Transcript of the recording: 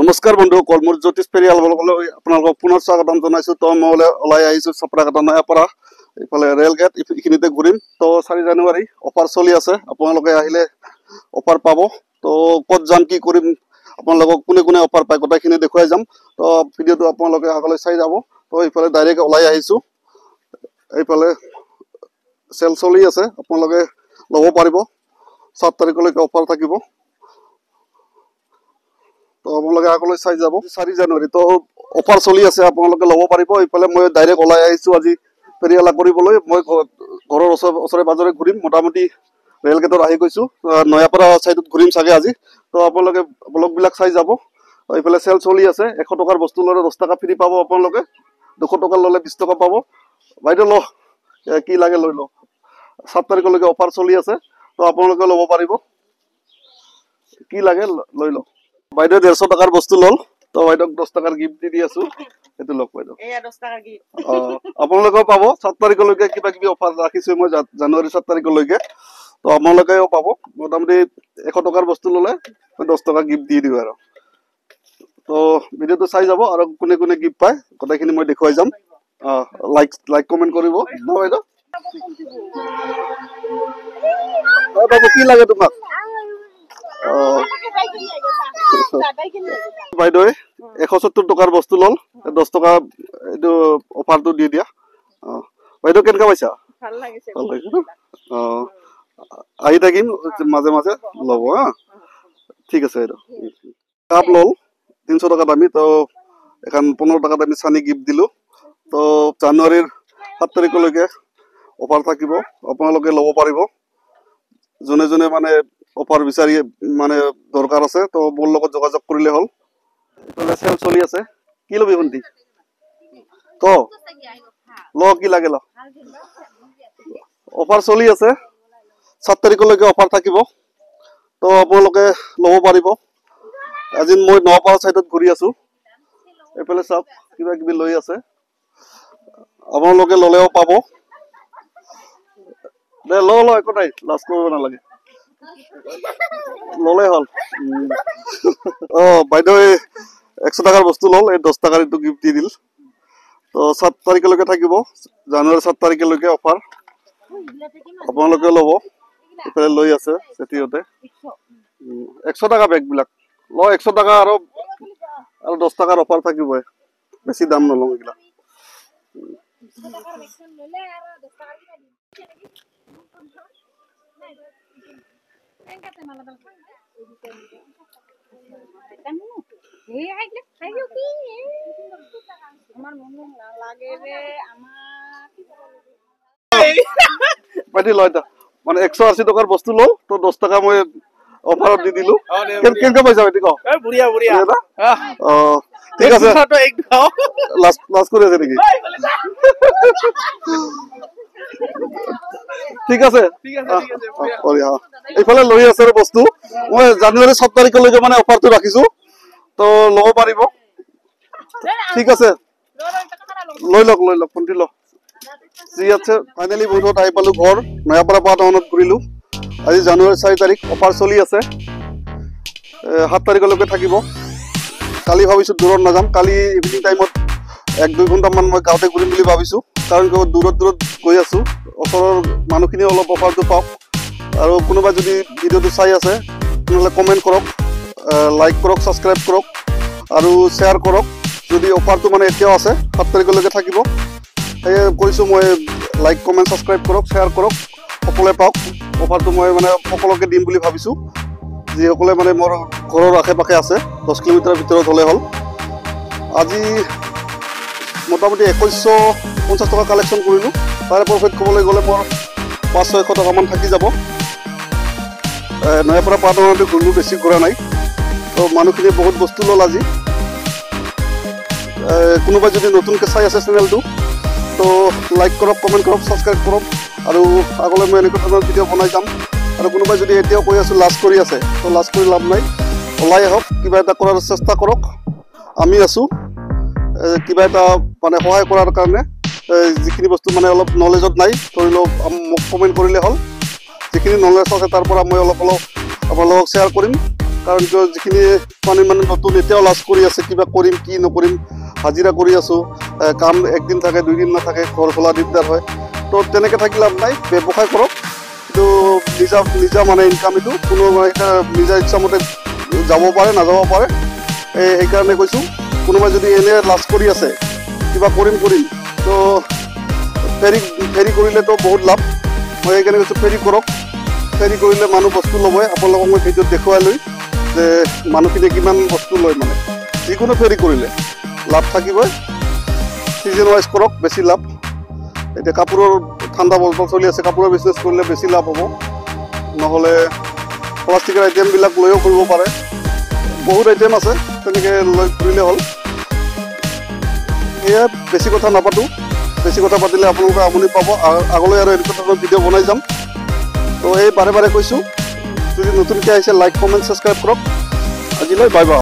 নমস্কাৰ বন্ধু কলমুৰ জ্যোতিষ পেৰিয়াল আপোনালোকক পুনৰ স্বাগতম জনাইছো। তো মই ওলাই আহিছো চপৰাঘাটা নয়াপাৰা ইফালে ৰেল গেট এইখিনিতে ঘূৰিম। তো 4 জানুৱাৰী অফাৰ চলি আছে, আপোনালোকে আহিলে অফাৰ পাব। তো ক'ত যাম কি কৰিম আপোনালোকক কোনে কোনে অফাৰ পায় গোটেইখিনি দেখুৱাই যাম। তো ভিডিঅ'টো আপোনালোকে আগলৈ চাই যাব। তো এইফালে ডাইৰেক্ট ওলাই আহিছো, এইফালে চেল চলি আছে, আপোনালোকে ল'ব পাৰিব। 7 তাৰিখলৈকে অফাৰ থাকিব। তো আপোনালোকে আগলৈ চাই যাব। 4 জানুৱাৰী তো অফাৰ চলি আছে, আপোনালোকে ল'ব পাৰিব। এইফালে মই ডাইৰেক্ট ওলাই আহিছো আজি ফেৰিয়ালা কৰিবলৈ। মই ঘৰৰ ওচৰে পাজৰে ঘূৰিম, মোটামুটি ৰেল গেটত আহি গৈছো। নয়াপাৰা চাইডত ঘূৰিম চাগে আজি। তো আপোনালোকে ব্লগবিলাক চাই যাব। এইফালে চেল চলি আছে, 100 টকাৰ বস্তু ল'লে 10 টকা ফ্ৰী পাব আপোনালোকে, 200 টকা ল'লে 20 টকা পাব। বাইদেউ ল কি লাগে লৈ ল। 7 তাৰিখলৈকে অফাৰ চলি আছে, তো আপোনালোকে ল'ব পাৰিব। কি লাগে লৈ ল। বাইদেউ 150 টকাৰ বস্তু ল'ল, তো বাইদেউক 10 টকাৰ গিফ্ট দি আছো। সেইটো লওক বাইদেউ। আপোনালোকেও পাব 7 তাৰিখলৈকে কিবা কিবি অফাৰ ৰাখিছো মই জানুৱাৰী 7 তাৰিখলৈকে। তো আপোনালোকেও পাব। মোটামুটি 100 টকাৰ বস্তু ল'লে 10 টকা গিফ্ট দি দিওঁ আৰু। তো ভিডিঅ'টো চাই যাব আৰু কোনে কোনে গিফ্ট পায় গোটেইখিনি মই দেখুৱাই যাম। লাইক কমেণ্ট কৰিব বাইদেউ। বাবু কি লাগে তোমাক? বাইদেউ 170 টকাৰ বস্তু ল'ল, 10 টকা এইটো অফাৰটো দি দিয়া। বাইদেউ কেনেকুৱা পাইছা? ভাল লাগিছে ন? আহি থাকিম মাজে মাজে ল'ব হা। ঠিক আছে বাইদেউ। কাপ ল'ল 300 টকা দামী, তো এখন 15 টকা দামী চানি গিফ্ট দিলোঁ। তো জানুৱাৰীৰ 7 তাৰিখলৈকে অফাৰ থাকিব, আপোনালোকে ল'ব পাৰিব। যোনে যোনে মানে অফাৰ বিচাৰি মানে দৰকাৰ আছে, তো মোৰ লগত যোগাযোগ কৰিলে হ'ল। এইফালে চেল চলি আছে, কি ল'বি ভণ্টি? ক ল কি লাগে ল। অফাৰ চলি আছে, 7 তাৰিখলৈকে অফাৰ থাকিব, তো আপোনালোকে ল'ব পাৰিব। আজি মই নপাৰা চাইডত ঘূৰি আছো, এইফালে চাওক কিবা কিবি লৈ আছে, আপোনালোকে ল'লেও পাব। দে ল একো নাই, লাজ কৰিব নালাগে, ল'লে হ'ল। বাইদেউ 100 টকাৰ বস্তু ল'ল, 10 টকাৰ এইটো গিফ্ট দি দিল। তো 7 তাৰিখলৈকে থাকিব, জানুৱাৰী 7 তাৰিখলৈকে অফাৰ, আপোনালোকে ল'ব। এইফালে লৈ আছে চেটিহঁতে 100 টকা বেগবিলাক ল, 100 টকা আৰু 10 টকাৰ অফাৰ থাকিবই, বেছি দাম নলওঁ এইবিলাক। মানে 180 টকাৰ বস্তু লওঁ, তো 10 টকা মই অফাৰত দি দিলো। কেনেকুৱা পাইছা বাইদেউ কওক? ঠিক আছে, লাজ কৰি আছে নেকি? ঠিক আছে, এইফালে লৈ আছে বস্তু। মই জানুৱাৰী 7 তাৰিখলৈকে মানে অফাৰটো ৰাখিছো, তো ল'ব পাৰিব। ঠিক আছে, লৈ লওক ভণ্টি লওক যি আছে। ফাইনেলি বহুত আহি পালো ঘৰ, নয়াপাৰা পৰা টাউনত ঘূৰিলো। আজি জানুৱাৰী 4 তাৰিখ, অফাৰ চলি আছে, 7 তাৰিখলৈকে থাকিব। কালি ভাবিছো দূৰত নাযাম, কালি ইভিনিং টাইমত 1-2 ঘণ্টামান মই গাঁৱতে ঘূৰিম বুলি ভাবিছো, কাৰণ দূৰত গৈ আছো। ওচৰৰ মানুহখিনি অলপ অফাৰটো পাওক। আৰু কোনোবা যদি ভিডিঅ'টো চাই আছে তেনেহ'লে কমেণ্ট কৰক, লাইক কৰক, ছাবস্ক্ৰাইব কৰক আৰু শ্বেয়াৰ কৰক। যদি অফাৰটো মানে এতিয়াও আছে, 7 তাৰিখলৈকে থাকিব, সেয়ে কৈছোঁ মই লাইক কমেণ্ট ছাবস্ক্ৰাইব কৰক, শ্বেয়াৰ কৰক, সকলোৱে পাওক। অফাৰটো মই মানে সকলোকে দিম বুলি ভাবিছোঁ, যিসকলে মানে মোৰ ঘৰৰ আশে পাশে আছে, 10 কিলোমিটাৰৰ ভিতৰত হ'লে হ'ল। আজি মোটামুটি 2150 টকা কালেকশ্যন কৰিলোঁ। তাৰে প্ৰফিট ক'বলৈ গ'লে মোৰ 500-600 টকামান থাকি যাব। নয়াপাৰা পাটনতে ঘূৰিলোঁ, বেছি ঘূৰা নাই। তো মানুহখিনিয়ে বহুত বস্তু ল'ল আজি। কোনোবাই যদি নতুনকৈ চাই আছে চেনেলটো, তো লাইক কৰক, কমেণ্ট কৰক, ছাবস্ক্ৰাইব কৰক। আৰু আগলৈ মই এনেকুৱা ধৰণৰ ভিডিঅ' বনাই যাম। আৰু কোনোবাই যদি এতিয়াও কৈ আছোঁ লাজ কৰি আছে, তো লাজ কৰি লাভ নাই, ওলাই আহক, কিবা এটা কৰাৰ চেষ্টা কৰক। আমি আছোঁ কিবা এটা মানে সহায় কৰাৰ কাৰণে। যিখিনি বস্তু মানে অলপ নলেজত নাই, ধৰি লওক মোক কমেণ্ট কৰিলে হ'ল। যিখিনি নলেজ আছে তাৰ পৰা মই অলপ আপোনালোকক শ্বেয়াৰ কৰিম। কাৰণ কিয় যিখিনি মানে নতুন এতিয়াও লাজ কৰি আছে কিবা কৰিম কি নকৰিম, হাজিৰা কৰি আছোঁ, কাম একদিন থাকে 2 দিন নাথাকে, ঘৰ খোলা দিগদাৰ হয়। তো তেনেকৈ থাকি লাভ নাই, ব্যৱসায় কৰক, কিন্তু নিজা মানে ইনকাম এইটো কোনো নিজা ইচ্ছামতে যাব পাৰে নাযাব পাৰে। সেইকাৰণে কৈছোঁ কোনোবাই যদি এনে লাজ কৰি আছে কিবা কৰিম তো ফেৰী কৰিলেতো বহুত লাভ। মই সেইকাৰণে কৈছোঁ ফেৰী কৰক, ফেৰী কৰিলে মানুহ বস্তু ল'বই। আপোনালোকক মই ভিডিঅ'ত দেখুৱাই লৈ যে মানুহখিনিয়ে কিমান বস্তু লয়, মানে যিকোনো ফেৰী কৰিলে লাভ থাকিবই। ছিজন ৱাইজ কৰক, বেছি লাভ। এতিয়া কাপোৰৰ ঠাণ্ডা বতৰ চলি আছে, কাপোৰৰ বিজনেছ কৰিলে বেছি লাভ হ'ব, নহ'লে প্লাষ্টিকৰ আইটেমবিলাক লৈও কৰিব পাৰে। বহুত আইটেম আছে, তেনেকৈ লৈ কৰিলে হ'ল। এয়া বেছি কথা নাপাতোঁ, বেছি কথা পাতিলে আপোনালোকে আমনি পাব। আগলৈ আৰু এনেকুৱা ধৰণৰ ভিডিঅ' বনাই যাম। তো এই বাৰে কৈছোঁ, যদি নতুনকৈ আহিছে লাইক কমেণ্ট ছাবস্ক্ৰাইব কৰক। আজিলৈ বাই বাই।